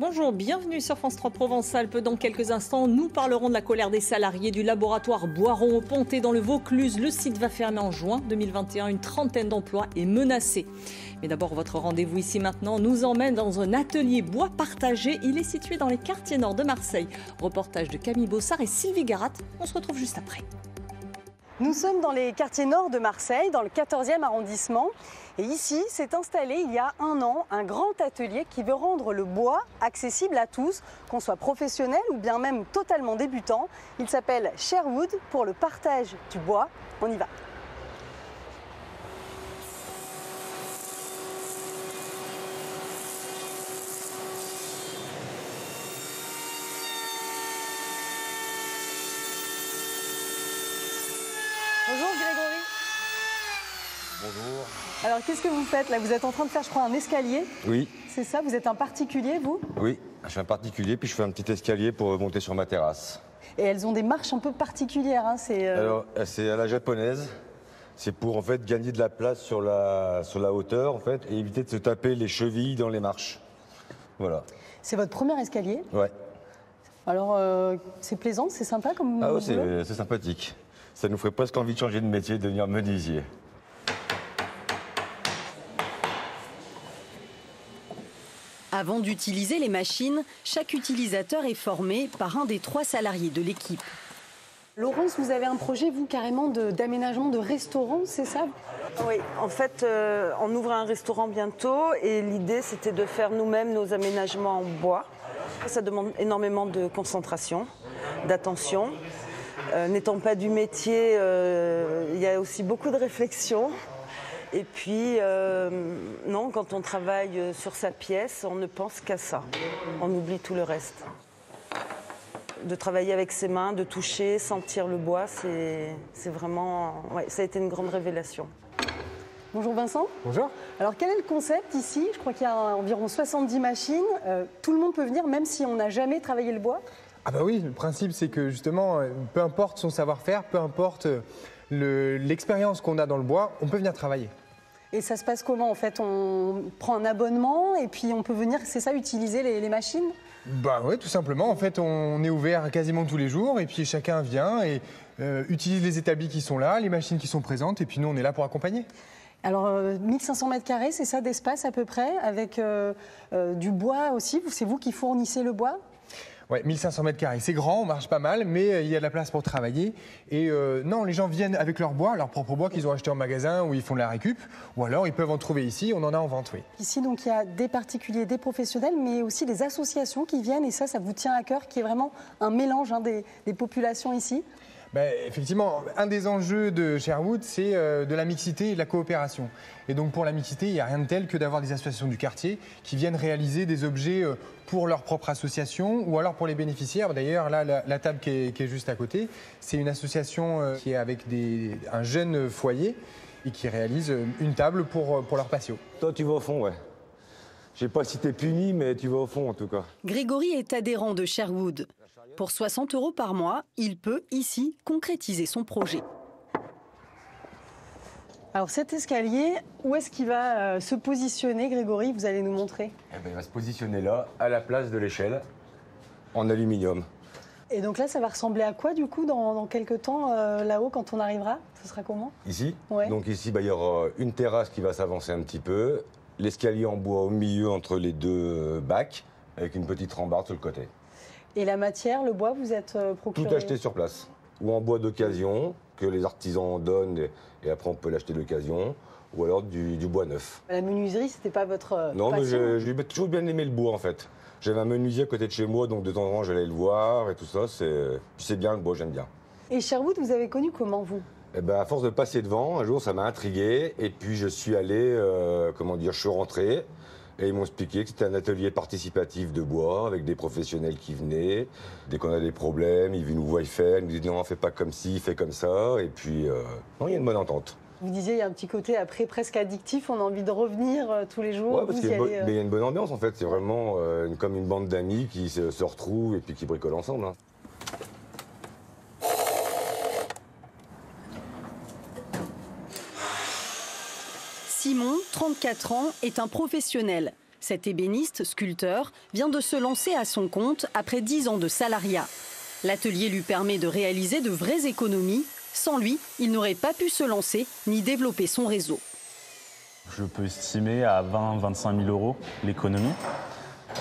Bonjour, bienvenue sur France 3 Provence-Alpes. Dans quelques instants, nous parlerons de la colère des salariés du laboratoire Boiron au Pontet dans le Vaucluse. Le site va fermer en juin 2021. Une trentaine d'emplois est menacée. Mais d'abord, votre rendez-vous ici maintenant nous emmène dans un atelier bois partagé. Il est situé dans les quartiers nord de Marseille. Reportage de Camille Bossard et Sylvie Garat. On se retrouve juste après. Nous sommes dans les quartiers nord de Marseille, dans le 14e arrondissement. Et ici, s'est installé il y a un an un grand atelier qui veut rendre le bois accessible à tous, qu'on soit professionnel ou bien même totalement débutant. Il s'appelle Sherwood pour le partage du bois. On y va. Bonjour Grégory. Bonjour. Alors qu'est-ce que vous faites là? Vous êtes en train de faire, je crois, un escalier. Oui. C'est ça, vous êtes un particulier, vous? Oui, je suis un particulier, puis je fais un petit escalier pour monter sur ma terrasse. Et elles ont des marches un peu particulières. Hein, Alors, c'est à la japonaise. C'est pour en fait gagner de la place sur la hauteur en fait et éviter de se taper les chevilles dans les marches. Voilà. C'est votre premier escalier? Ouais. Alors, c'est plaisant, c'est sympa comme Ah ouais, boulot? c'est sympathique. Ça nous ferait presque envie de changer de métier, de devenir menuisier. Avant d'utiliser les machines, chaque utilisateur est formé par un des 3 salariés de l'équipe. Laurence, vous avez un projet, vous, carrément d'aménagement de restaurant, c'est ça? Oui, en fait, on ouvre un restaurant bientôt et l'idée, c'était de faire nous-mêmes nos aménagements en bois. Ça demande énormément de concentration, d'attention. N'étant pas du métier, il y a aussi beaucoup de réflexion. Et puis, non, quand on travaille sur sa pièce, on ne pense qu'à ça. On oublie tout le reste. De travailler avec ses mains, de toucher, sentir le bois, c'est vraiment... Ouais, ça a été une grande révélation. Bonjour Vincent. Bonjour. Alors quel est le concept ici? Je crois qu'il y a environ 70 machines. Tout le monde peut venir, même si on n'a jamais travaillé le bois? Ah bah oui, le principe c'est que justement, peu importe son savoir-faire, peu importe l'expérience qu'on a dans le bois, on peut venir travailler. Et ça se passe comment en fait? On prend un abonnement et puis on peut venir, c'est ça, utiliser les machines? Bah oui, tout simplement. En fait, on est ouvert quasiment tous les jours et puis chacun vient et utilise les établis qui sont là, les machines qui sont présentes et puis nous on est là pour accompagner. Alors 1500 mètres carrés, c'est ça d'espace à peu près, avec du bois aussi. C'est vous qui fournissez le bois? Ouais, 1500 mètres carrés, c'est grand, on marche pas mal, mais il y a de la place pour travailler. Et non, les gens viennent avec leur bois, leur propre bois qu'ils ont acheté en magasin où ils font de la récup, ou alors ils peuvent en trouver ici, on en a en vente, oui. Ici, donc, il y a des particuliers, des professionnels, mais aussi des associations qui viennent, et ça vous tient à cœur, qui est vraiment un mélange des populations ici. Ben, effectivement, un des enjeux de Sherwood, c'est de la mixité et de la coopération. Et donc pour la mixité, il n'y a rien de tel que d'avoir des associations du quartier qui viennent réaliser des objets pour leur propre association ou alors pour les bénéficiaires. D'ailleurs, là, la table qui est juste à côté, c'est une association qui est avec un jeune foyer et qui réalise une table pour leurs patios. Toi, tu vas au fond, ouais. Je sais pas si t'es puni, mais tu vas au fond en tout cas. Grégory est adhérent de Sherwood. Pour 60 € par mois, il peut ici concrétiser son projet. Alors cet escalier, où est-ce qu'il va se positionner, Grégory? Vous allez nous montrer. Eh ben, il va se positionner là, à la place de l'échelle, en aluminium. Et donc là, ça va ressembler à quoi du coup dans quelques temps là-haut quand on arrivera? Ce sera comment? Ici, ouais. Donc ici, il y aura une terrasse qui va s'avancer un petit peu, l'escalier en bois au milieu entre les 2 bacs, avec une petite rambarde sur le côté. Et la matière, le bois, vous êtes procuré? Tout acheté sur place, ou en bois d'occasion, que les artisans donnent, et après on peut l'acheter d'occasion, ou alors du bois neuf. La menuiserie, c'était pas votre Non, passion? mais j'ai toujours bien aimé le bois en fait. J'avais un menuisier à côté de chez moi, donc de temps en temps j'allais le voir et tout ça. C'est bien le bois, j'aime bien. Et Sherwood, vous avez connu comment, vous? Eh ben, à force de passer devant, un jour ça m'a intrigué, et puis je suis allé, je suis rentré, et ils m'ont expliqué que c'était un atelier participatif de bois, avec des professionnels qui venaient. Dès qu'on a des problèmes, ils nous voient faire, ils nous disent non, fais pas comme ci, fais comme ça, et puis non, il y a une bonne entente. Vous disiez, il y a un petit côté après presque addictif, on a envie de revenir tous les jours. Ouais, parce qu'il y a une bonne ambiance en fait, c'est vraiment comme une bande d'amis qui se retrouvent et puis qui bricolent ensemble. Hein. Simon, 34 ans, est un professionnel. Cet ébéniste, sculpteur, vient de se lancer à son compte après 10 ans de salariat. L'atelier lui permet de réaliser de vraies économies. Sans lui, il n'aurait pas pu se lancer ni développer son réseau. Je peux estimer à 20-25 000 euros l'économie.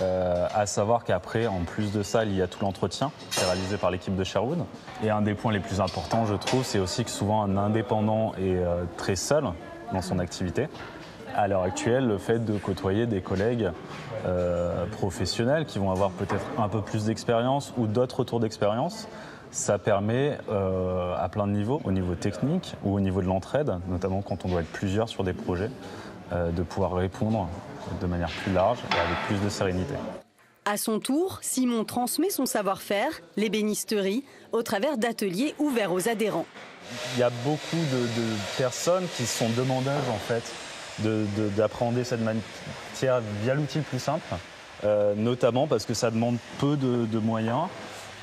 À savoir qu'après, en plus de ça, il y a tout l'entretien qui est réalisé par l'équipe de Sherwood. Et un des points les plus importants, je trouve, c'est aussi que souvent un indépendant est très seul dans son activité. À l'heure actuelle, le fait de côtoyer des collègues professionnels qui vont avoir peut-être un peu plus d'expérience ou d'autres retours d'expérience, ça permet à plein de niveaux, au niveau technique ou au niveau de l'entraide, notamment quand on doit être plusieurs sur des projets, de pouvoir répondre de manière plus large et avec plus de sérénité. À son tour, Simon transmet son savoir-faire, l'ébénisterie, au travers d'ateliers ouverts aux adhérents. Il y a beaucoup de personnes qui sont demandeuses en fait d'appréhender cette matière via l'outil le plus simple, notamment parce que ça demande peu de moyens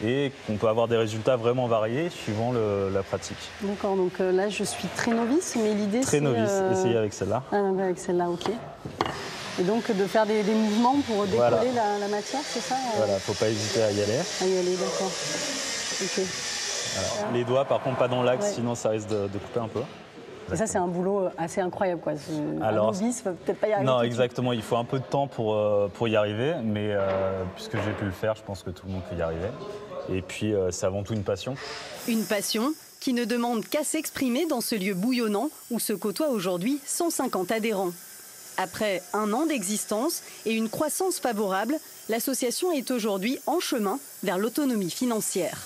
et qu'on peut avoir des résultats vraiment variés suivant la pratique. D'accord, donc là je suis très novice, mais l'idée c'est... Très novice, essayez avec celle-là. Ah, avec celle-là, ok. Et donc de faire des mouvements pour décoller voilà. la matière, c'est ça Voilà, faut pas hésiter à y aller. À y aller, d'accord. Ok. Voilà. Les doigts par contre pas dans l'axe, sinon ça risque de couper un peu. Et ça, c'est un boulot assez incroyable, quoi. Alors, un novice ne va peut-être pas y arriver. Non, exactement. Il faut un peu de temps pour y arriver, mais puisque j'ai pu le faire, je pense que tout le monde peut y arriver. Et puis, c'est avant tout une passion. Une passion qui ne demande qu'à s'exprimer dans ce lieu bouillonnant où se côtoient aujourd'hui 150 adhérents. Après 1 an d'existence et une croissance favorable, l'association est aujourd'hui en chemin vers l'autonomie financière.